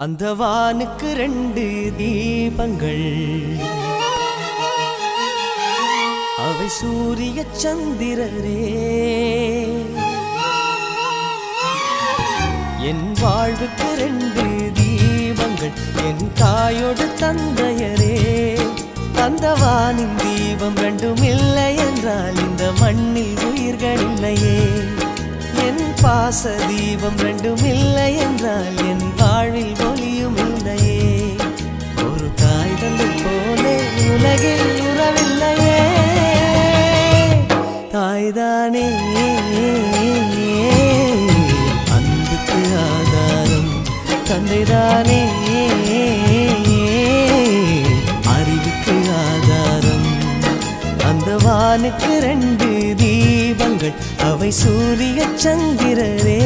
அந்த வானுக்கு 2 தீபங்கள், அவை சூரிய சந்திரரே. என் வாழ்வுக்கு 2 தீபங்கள், என் தாயோடு தந்தையரே. அந்த வானின் தீபம் 2ம் இல்லை என்றால் இந்த மண்ணில் உயிர்கள் இல்லையே. என் பாச தீபம் 2ம் இல்லை என்றால் என் வாழ்வில் ஒளியும் இல்லையே. ஒரு தாய் தந்தை போலே உலகில் உறவில்லையே. தாய்தானே அன்புக்கு ஆதாரம், தந்தைதானே அறிவுக்கு ஆதாரம். அந்த வானுக்கு 2 தீபங்கள், அவை சூரிய சந்திரரே.